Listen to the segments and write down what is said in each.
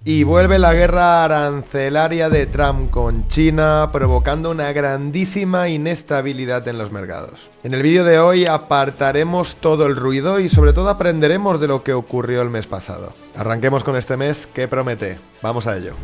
Y vuelve la guerra arancelaria de Trump con China, provocando una grandísima inestabilidad en los mercados. En el vídeo de hoy apartaremos todo el ruido y sobre todo aprenderemos de lo que ocurrió el mes pasado. Arranquemos con este mes que promete. Vamos a ello.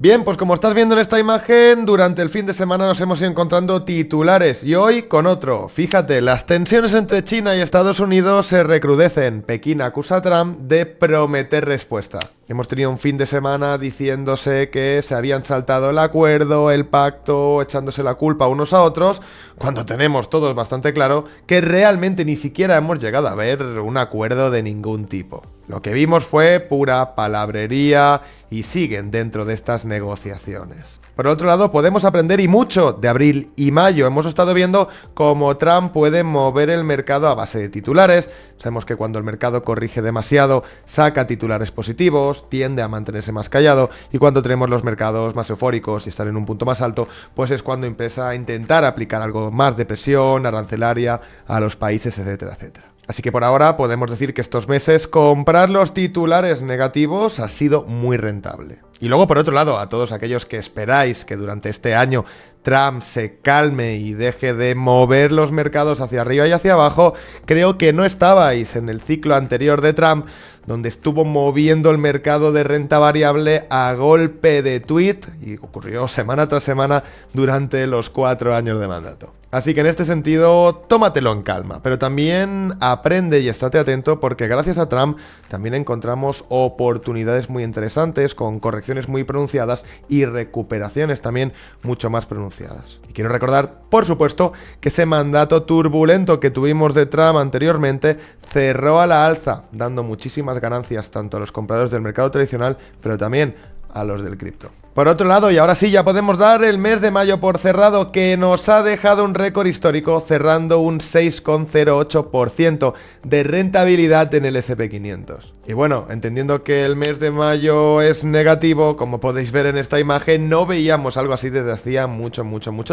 Bien, pues como estás viendo en esta imagen, durante el fin de semana nos hemos ido encontrando titulares y hoy con otro. Fíjate, las tensiones entre China y Estados Unidos se recrudecen. Pekín acusa a Trump de prometer respuesta. Hemos tenido un fin de semana diciéndose que se habían saltado el acuerdo, el pacto, echándose la culpa unos a otros, cuando tenemos todos bastante claro que realmente ni siquiera hemos llegado a ver un acuerdo de ningún tipo. Lo que vimos fue pura palabrería y siguen dentro de estas negociaciones. Por otro lado, podemos aprender y mucho de abril y mayo. Hemos estado viendo cómo Trump puede mover el mercado a base de titulares. Sabemos que cuando el mercado corrige demasiado, saca titulares positivos, tiende a mantenerse más callado, y cuando tenemos los mercados más eufóricos y están en un punto más alto, pues es cuando empieza a intentar aplicar algo más de presión arancelaria a los países, etcétera, etcétera. Así que por ahora podemos decir que estos meses comprar los titulares negativos ha sido muy rentable. Y luego, por otro lado, a todos aquellos que esperáis que durante este año Trump se calme y deje de mover los mercados hacia arriba y hacia abajo, creo que no estabais en el ciclo anterior de Trump, donde estuvo moviendo el mercado de renta variable a golpe de tweet, y ocurrió semana tras semana durante los 4 años de mandato. Así que en este sentido, tómatelo en calma, pero también aprende y estate atento porque gracias a Trump también encontramos oportunidades muy interesantes con correcciones muy pronunciadas y recuperaciones también mucho más pronunciadas. Y quiero recordar, por supuesto, que ese mandato turbulento que tuvimos de Trump anteriormente cerró a la alza, dando muchísimas ganancias tanto a los compradores del mercado tradicional, pero también a los del cripto. Por otro lado, y ahora sí ya podemos dar el mes de mayo por cerrado, que nos ha dejado un récord histórico cerrando un 6,08% de rentabilidad en el S&P 500. Y bueno, entendiendo que el mes de mayo es negativo, como podéis ver en esta imagen, no veíamos algo así desde hacía mucho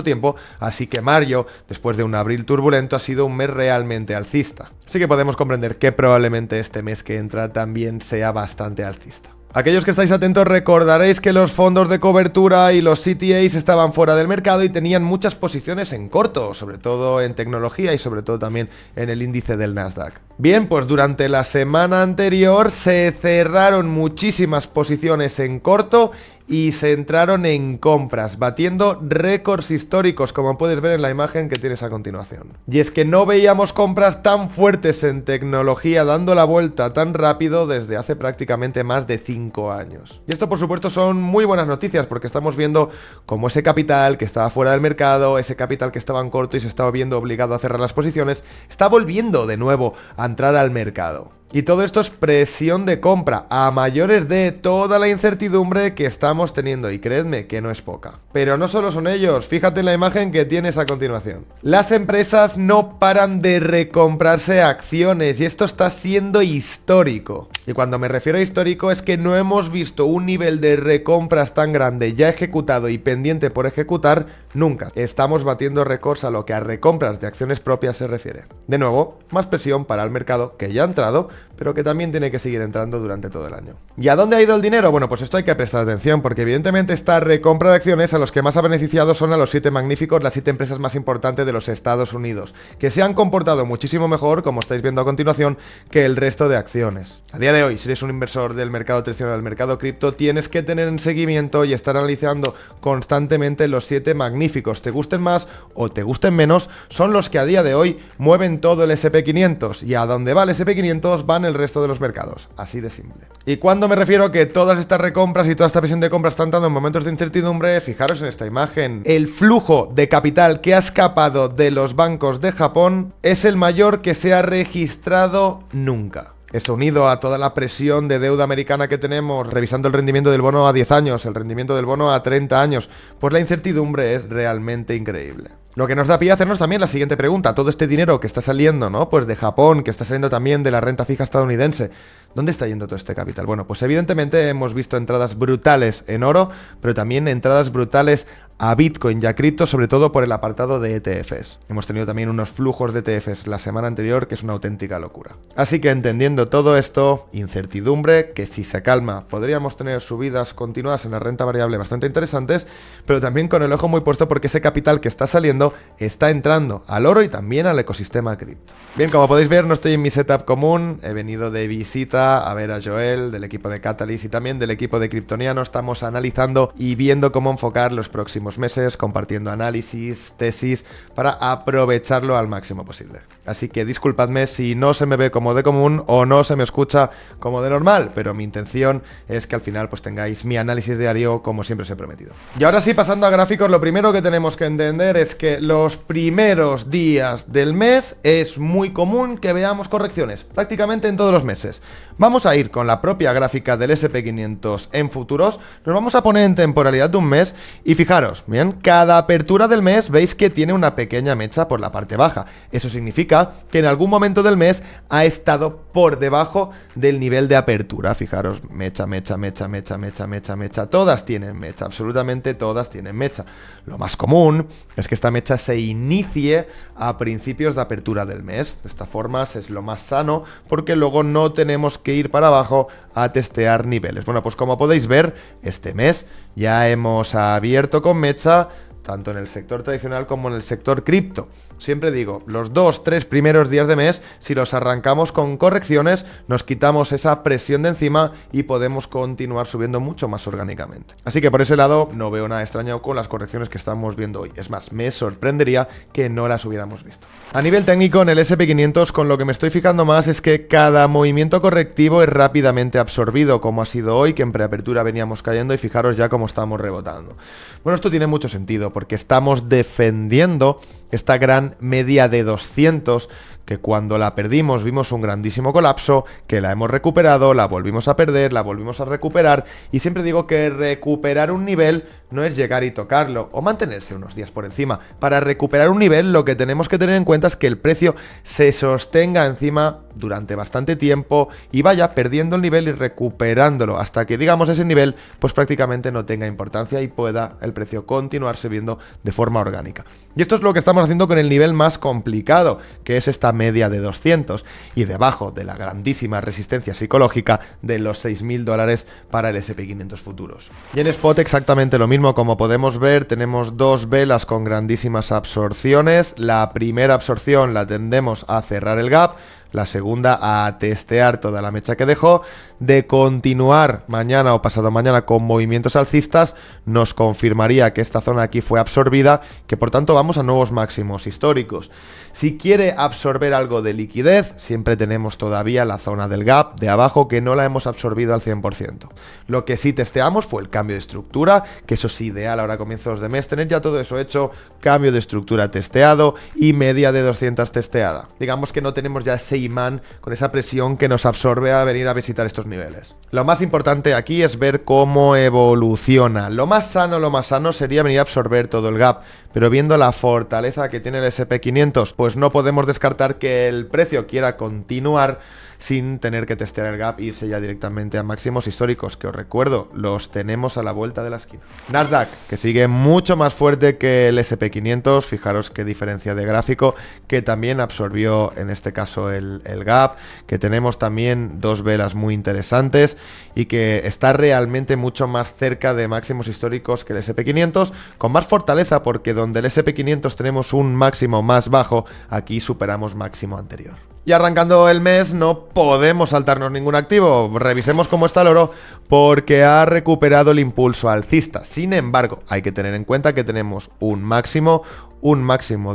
tiempo, así que mayo, después de un abril turbulento, ha sido un mes realmente alcista. Así que podemos comprender que probablemente este mes que entra también sea bastante alcista. Aquellos que estáis atentos recordaréis que los fondos de cobertura y los CTAs estaban fuera del mercado y tenían muchas posiciones en corto, sobre todo en tecnología y sobre todo también en el índice del Nasdaq. Bien, pues durante la semana anterior se cerraron muchísimas posiciones en corto y se entraron en compras, batiendo récords históricos, como puedes ver en la imagen que tienes a continuación. Y es que no veíamos compras tan fuertes en tecnología dando la vuelta tan rápido desde hace prácticamente más de 5 años. Y esto, por supuesto, son muy buenas noticias porque estamos viendo cómo ese capital que estaba fuera del mercado, ese capital que estaba en corto y se estaba viendo obligado a cerrar las posiciones, está volviendo de nuevo a entrar al mercado. Y todo esto es presión de compra, a mayores de toda la incertidumbre que estamos teniendo, y creedme que no es poca. Pero no solo son ellos, fíjate en la imagen que tienes a continuación. Las empresas no paran de recomprarse acciones y esto está siendo histórico. Y cuando me refiero a histórico es que no hemos visto un nivel de recompras tan grande ya ejecutado y pendiente por ejecutar nunca. Estamos batiendo récords a lo que a recompras de acciones propias se refiere. De nuevo, más presión para el mercado que ya ha entrado, pero que también tiene que seguir entrando durante todo el año. ¿Y a dónde ha ido el dinero? Bueno, pues esto hay que prestar atención, porque evidentemente esta recompra de acciones a los que más ha beneficiado son a los 7 magníficos, las 7 empresas más importantes de los Estados Unidos, que se han comportado muchísimo mejor, como estáis viendo a continuación, que el resto de acciones. A día de hoy, si eres un inversor del mercado tradicional, del mercado cripto, tienes que tener en seguimiento y estar analizando constantemente los 7 magníficos, te gusten más o te gusten menos, son los que a día de hoy mueven todo el S&P 500, y a donde va el S&P 500 van el resto de los mercados, así de simple. Y cuando me refiero a que todas estas recompras y toda esta presión de compra están dando en momentos de incertidumbre, fijaros en esta imagen. El flujo de capital que ha escapado de los bancos de Japón es el mayor que se ha registrado nunca. Eso unido a toda la presión de deuda americana que tenemos, revisando el rendimiento del bono a 10 años, el rendimiento del bono a 30 años, pues la incertidumbre es realmente increíble. Lo que nos da pie a hacernos también la siguiente pregunta. Todo este dinero que está saliendo, ¿no? Pues de Japón, que está saliendo también de la renta fija estadounidense, ¿dónde está yendo todo este capital? Bueno, pues evidentemente hemos visto entradas brutales en oro, pero también entradas brutales a Bitcoin y a cripto, sobre todo por el apartado de ETFs. Hemos tenido también unos flujos de ETFs la semana anterior que es una auténtica locura. Así que entendiendo todo esto, incertidumbre, que si se calma podríamos tener subidas continuadas en la renta variable bastante interesantes, pero también con el ojo muy puesto porque ese capital que está saliendo está entrando al oro y también al ecosistema cripto. Bien, como podéis ver, no estoy en mi setup común, he venido de visita a ver a Joel del equipo de Catalyst y también del equipo de Kryptoniano. Estamos analizando y viendo cómo enfocar los próximos meses, compartiendo análisis, tesis, para aprovecharlo al máximo posible. Así que disculpadme si no se me ve como de común o no se me escucha como de normal, pero mi intención es que al final pues tengáis mi análisis diario como siempre os he prometido. Y ahora sí, pasando a gráficos, lo primero que tenemos que entender es que los primeros días del mes es muy común que veamos correcciones, prácticamente en todos los meses. Vamos a ir con la propia gráfica del SP500 en futuros, nos vamos a poner en temporalidad de un mes y fijaros, bien, cada apertura del mes veis que tiene una pequeña mecha por la parte baja. Eso significa que en algún momento del mes ha estado por debajo del nivel de apertura. Fijaros, mecha, mecha, mecha, mecha, mecha, mecha, mecha, todas tienen mecha, absolutamente todas tienen mecha. Lo más común es que esta mecha se inicie a principios de apertura del mes. De esta forma es lo más sano porque luego no tenemos que ir para abajo a testear niveles. Bueno, pues como podéis ver, este mes ya hemos abierto con mecha tanto en el sector tradicional como en el sector cripto. Siempre digo, los 2-3 primeros días de mes, si los arrancamos con correcciones, nos quitamos esa presión de encima y podemos continuar subiendo mucho más orgánicamente. Así que por ese lado no veo nada extraño con las correcciones que estamos viendo hoy. Es más, me sorprendería que no las hubiéramos visto. A nivel técnico, en el SP500, con lo que me estoy fijando más es que cada movimiento correctivo es rápidamente absorbido, como ha sido hoy, que en preapertura veníamos cayendo y fijaros ya cómo estamos rebotando. Bueno, esto tiene mucho sentido porque estamos defendiendo esta gran media de 200 que cuando la perdimos vimos un grandísimo colapso, que la hemos recuperado, la volvimos a perder, la volvimos a recuperar, y siempre digo que recuperar un nivel no es llegar y tocarlo o mantenerse unos días por encima. Para recuperar un nivel lo que tenemos que tener en cuenta es que el precio se sostenga encima durante bastante tiempo y vaya perdiendo el nivel y recuperándolo hasta que digamos ese nivel pues prácticamente no tenga importancia y pueda el precio continuar subiendo de forma orgánica. Y esto es lo que estamos haciendo con el nivel más complicado, que es esta media de 200 y debajo de la grandísima resistencia psicológica de los $6.000 para el SP500 futuros. Y en spot exactamente lo mismo, como podemos ver tenemos dos velas con grandísimas absorciones. La primera absorción la tendemos a cerrar el gap, la segunda a testear toda la mecha que dejó. De continuar mañana o pasado mañana con movimientos alcistas, nos confirmaría que esta zona aquí fue absorbida, que por tanto vamos a nuevos máximos históricos. Si quiere absorber algo de liquidez, siempre tenemos todavía la zona del gap de abajo que no la hemos absorbido al 100%. Lo que sí testeamos fue el cambio de estructura, que eso es ideal ahora a comienzos de mes, tener ya todo eso hecho, cambio de estructura testeado y media de 200 testeada. Digamos que no tenemos ya ese imán con esa presión que nos absorbe a venir a visitar estos niveles. Lo más importante aquí es ver cómo evoluciona. Lo más sano sería venir a absorber todo el gap, pero viendo la fortaleza que tiene el SP500, pues no podemos descartar que el precio quiera continuar sin tener que testear el gap e irse ya directamente a máximos históricos, que os recuerdo, los tenemos a la vuelta de la esquina. Nasdaq, que sigue mucho más fuerte que el SP500, fijaros qué diferencia de gráfico, que también absorbió en este caso el gap, que tenemos también dos velas muy interesantes y que está realmente mucho más cerca de máximos históricos que el SP500, con más fortaleza porque donde el SP500 tenemos un máximo más bajo, aquí superamos máximo anterior. Y arrancando el mes no podemos saltarnos ningún activo. Revisemos cómo está el oro porque ha recuperado el impulso alcista. Sin embargo, hay que tener en cuenta que tenemos un máximo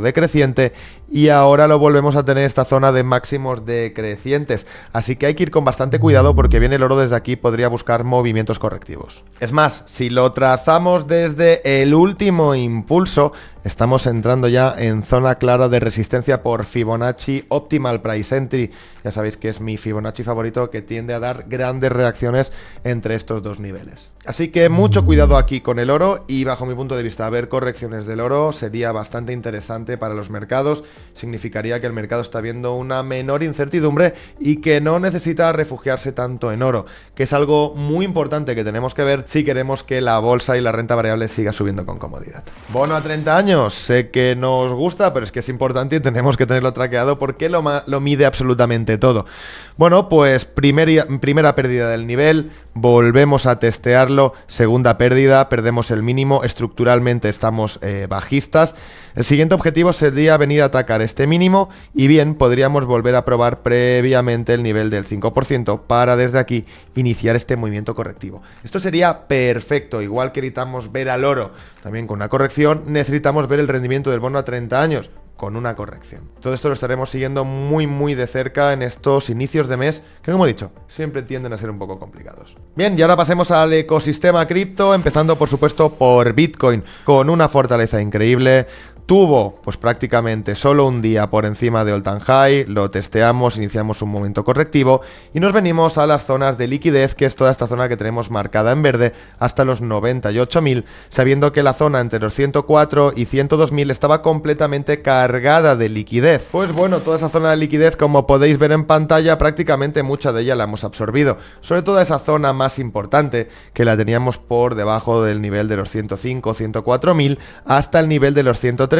decreciente y ahora lo volvemos a tener esta zona de máximos decrecientes, así que hay que ir con bastante cuidado porque viene el oro desde aquí, podría buscar movimientos correctivos. Es más, si lo trazamos desde el último impulso, estamos entrando ya en zona clara de resistencia por Fibonacci Optimal Price Entry. Ya sabéis que es mi Fibonacci favorito, que tiende a dar grandes reacciones entre estos dos niveles. Así que mucho cuidado aquí con el oro y bajo mi punto de vista ver correcciones del oro sería bastante interesante para los mercados. Significaría que el mercado está viendo una menor incertidumbre y que no necesita refugiarse tanto en oro, que es algo muy importante que tenemos que ver si queremos que la bolsa y la renta variable siga subiendo con comodidad. Bono a 30 años, sé que no os gusta, pero es que es importante y tenemos que tenerlo traqueado porque lo mide absolutamente todo. Bueno, pues primera pérdida del nivel, volvemos a testearlo, segunda pérdida, perdemos el mínimo, estructuralmente estamos bajistas. El siguiente objetivo sería venir a atacar este mínimo y bien, podríamos volver a probar previamente el nivel del 5% para desde aquí iniciar este movimiento correctivo. Esto sería perfecto, igual que necesitamos ver al oro también con una corrección, necesitamos ver el rendimiento del bono a 30 años con una corrección. Todo esto lo estaremos siguiendo muy de cerca en estos inicios de mes, que como he dicho, siempre tienden a ser un poco complicados. Bien, y ahora pasemos al ecosistema cripto, empezando por supuesto por Bitcoin, con una fortaleza increíble. Tuvo, pues prácticamente solo un día por encima de all-time high, lo testeamos, iniciamos un momento correctivo y nos venimos a las zonas de liquidez, que es toda esta zona que tenemos marcada en verde, hasta los 98.000, sabiendo que la zona entre los 104 y 102.000 estaba completamente cargada de liquidez. Pues bueno, toda esa zona de liquidez, como podéis ver en pantalla, prácticamente mucha de ella la hemos absorbido, sobre todo esa zona más importante, que la teníamos por debajo del nivel de los 105, 104.000, hasta el nivel de los 103.000,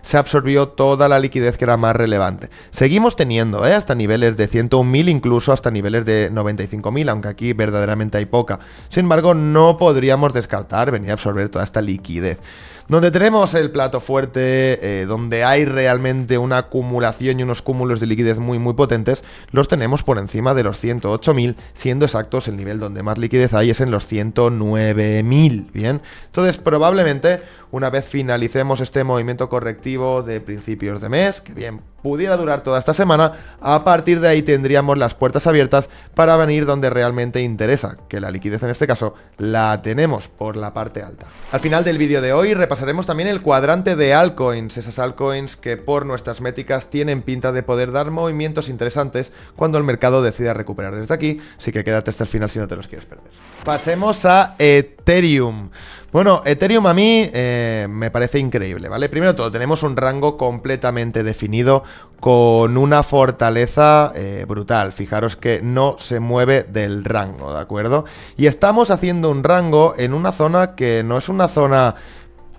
se absorbió toda la liquidez que era más relevante. Seguimos teniendo hasta niveles de 101.000, incluso hasta niveles de 95.000, aunque aquí verdaderamente hay poca. Sin embargo, no podríamos descartar venir a absorber toda esta liquidez. Donde tenemos el plato fuerte, donde hay realmente una acumulación y unos cúmulos de liquidez muy potentes, los tenemos por encima de los 108.000, siendo exactos el nivel donde más liquidez hay es en los 109.000, ¿bien? Entonces probablemente una vez finalicemos este movimiento correctivo de principios de mes, que bien pudiera durar toda esta semana, a partir de ahí tendríamos las puertas abiertas para venir donde realmente interesa, que la liquidez en este caso la tenemos por la parte alta. Al final del vídeo de hoy repasaremos también el cuadrante de altcoins, esas altcoins que por nuestras métricas tienen pinta de poder dar movimientos interesantes cuando el mercado decida recuperar desde aquí, así que quédate hasta el final si no te los quieres perder. Pasemos a Ethereum. Bueno, Ethereum a mí me parece increíble, ¿vale? Primero de todo, tenemos un rango completamente definido con una fortaleza brutal. Fijaros que no se mueve del rango, ¿de acuerdo? Y estamos haciendo un rango en una zona que no es una zona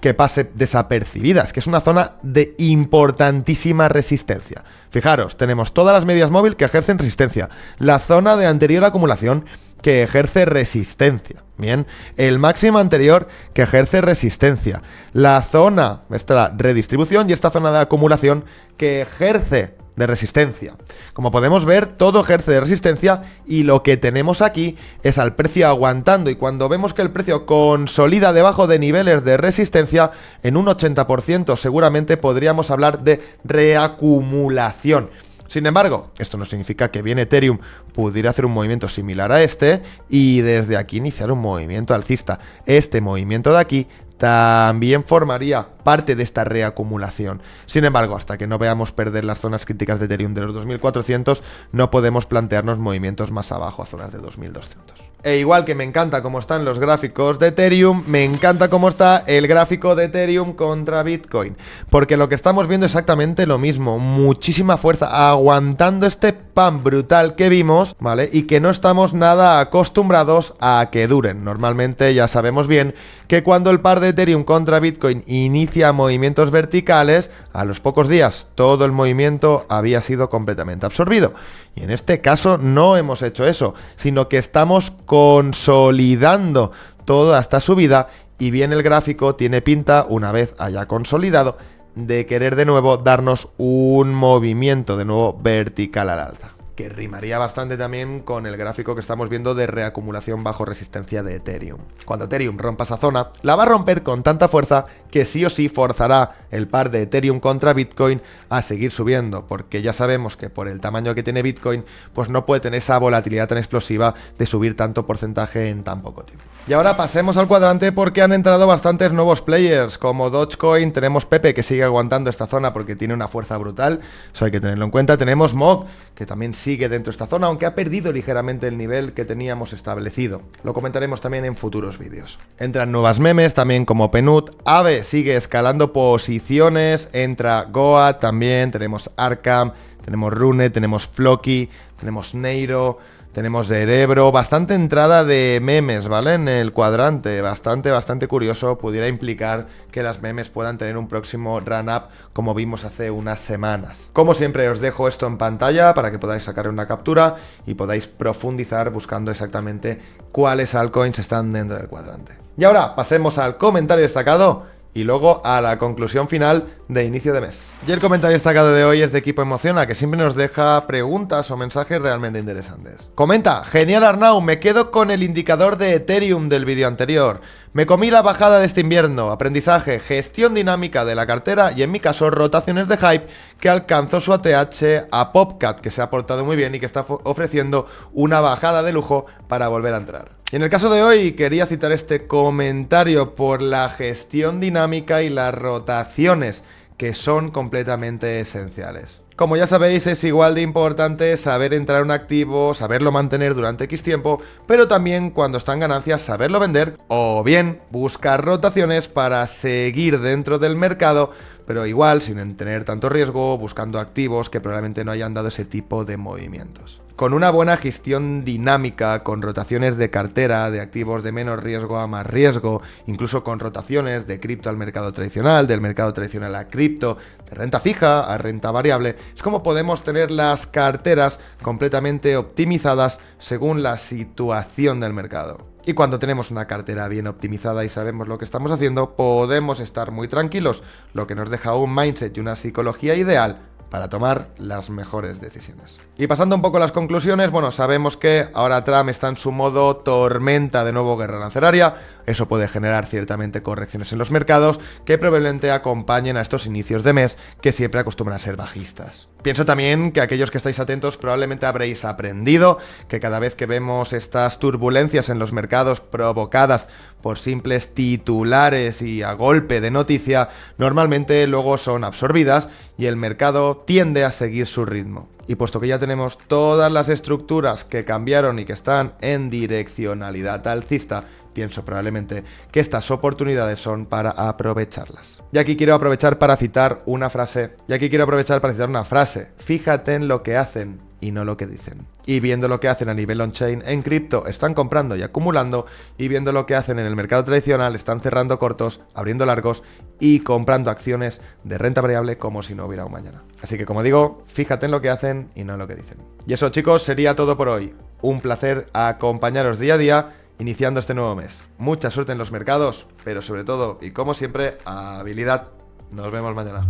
que pase desapercibida, es que es una zona de importantísima resistencia. Fijaros, tenemos todas las medias móviles que ejercen resistencia, la zona de anterior acumulación que ejerce resistencia, bien, el máximo anterior que ejerce resistencia, la zona, esta redistribución y esta zona de acumulación que ejerce de resistencia. Como podemos ver, todo ejerce de resistencia y lo que tenemos aquí es al precio aguantando, y cuando vemos que el precio consolida debajo de niveles de resistencia en un 80%, seguramente podríamos hablar de reacumulación. Sin embargo, esto no significa que bien Ethereum pudiera hacer un movimiento similar a este y desde aquí iniciar un movimiento alcista. Este movimiento de aquí también formaría parte de esta reacumulación. Sin embargo, hasta que no veamos perder las zonas críticas de Ethereum de los 2400, no podemos plantearnos movimientos más abajo a zonas de 2200. E igual que me encanta cómo están los gráficos de Ethereum, me encanta cómo está el gráfico de Ethereum contra Bitcoin, porque lo que estamos viendo es exactamente lo mismo, muchísima fuerza, aguantando este pump brutal que vimos, ¿vale? Y que no estamos nada acostumbrados a que duren. Normalmente ya sabemos bien que cuando el par de Ethereum contra Bitcoin inicia movimientos verticales, a los pocos días todo el movimiento había sido completamente absorbido. Y en este caso no hemos hecho eso, sino que estamos consolidando toda esta subida y bien el gráfico tiene pinta, una vez haya consolidado, de querer de nuevo darnos un movimiento de nuevo vertical al alza, que rimaría bastante también con el gráfico que estamos viendo de reacumulación bajo resistencia de Ethereum. Cuando Ethereum rompa esa zona, la va a romper con tanta fuerza que sí o sí forzará el par de Ethereum contra Bitcoin a seguir subiendo, porque ya sabemos que por el tamaño que tiene Bitcoin, pues no puede tener esa volatilidad tan explosiva de subir tanto porcentaje en tan poco tiempo. Y ahora pasemos al cuadrante porque han entrado bastantes nuevos players, como Dogecoin, tenemos Pepe que sigue aguantando esta zona porque tiene una fuerza brutal, eso hay que tenerlo en cuenta, tenemos Mock, que también sigue dentro de esta zona, aunque ha perdido ligeramente el nivel que teníamos establecido. Lo comentaremos también en futuros vídeos. Entran nuevas memes, también como Penut. Aave sigue escalando posiciones, entra Goat también, tenemos Arkham, tenemos Rune, tenemos Floki, tenemos Neiro, tenemos Cerebro, bastante entrada de memes, ¿vale? En el cuadrante, bastante curioso, pudiera implicar que las memes puedan tener un próximo run-up como vimos hace unas semanas. Como siempre os dejo esto en pantalla para que podáis sacar una captura y podáis profundizar buscando exactamente cuáles altcoins están dentro del cuadrante. Y ahora pasemos al comentario destacado y luego a la conclusión final de inicio de mes. Y el comentario destacado de hoy es de Equipo Emociona, que siempre nos deja preguntas o mensajes realmente interesantes. Comenta: genial Arnau, me quedo con el indicador de Ethereum del vídeo anterior. Me comí la bajada de este invierno, aprendizaje, gestión dinámica de la cartera y en mi caso rotaciones de hype que alcanzó su ATH a Popcat, que se ha portado muy bien y que está ofreciendo una bajada de lujo para volver a entrar. Y en el caso de hoy quería citar este comentario por la gestión dinámica y las rotaciones, que son completamente esenciales. Como ya sabéis, es igual de importante saber entrar en un activo, saberlo mantener durante X tiempo, pero también cuando está en ganancias saberlo vender, o bien buscar rotaciones para seguir dentro del mercado, pero igual sin tener tanto riesgo, buscando activos que probablemente no hayan dado ese tipo de movimientos. Con una buena gestión dinámica, con rotaciones de cartera, de activos de menos riesgo a más riesgo, incluso con rotaciones de cripto al mercado tradicional, del mercado tradicional a cripto, de renta fija a renta variable, es como podemos tener las carteras completamente optimizadas según la situación del mercado. Y cuando tenemos una cartera bien optimizada y sabemos lo que estamos haciendo, podemos estar muy tranquilos, lo que nos deja un mindset y una psicología ideal para tomar las mejores decisiones. Y pasando un poco a las conclusiones, bueno, sabemos que ahora Trump está en su modo tormenta de nuevo, guerra arancelaria. Eso puede generar ciertamente correcciones en los mercados que probablemente acompañen a estos inicios de mes que siempre acostumbran a ser bajistas. Pienso también que aquellos que estáis atentos probablemente habréis aprendido que cada vez que vemos estas turbulencias en los mercados provocadas por simples titulares y a golpe de noticia, normalmente luego son absorbidas y el mercado tiende a seguir su ritmo. Y puesto que ya tenemos todas las estructuras que cambiaron y que están en direccionalidad alcista, pienso probablemente que estas oportunidades son para aprovecharlas. Y aquí quiero aprovechar para citar una frase. Fíjate en lo que hacen y no lo que dicen. Y viendo lo que hacen a nivel on-chain en cripto, están comprando y acumulando, y viendo lo que hacen en el mercado tradicional, están cerrando cortos, abriendo largos y comprando acciones de renta variable como si no hubiera un mañana. Así que, como digo, fíjate en lo que hacen y no en lo que dicen. Y eso, chicos, sería todo por hoy. Un placer acompañaros día a día iniciando este nuevo mes. Mucha suerte en los mercados, pero sobre todo, y como siempre, habilidad. Nos vemos mañana.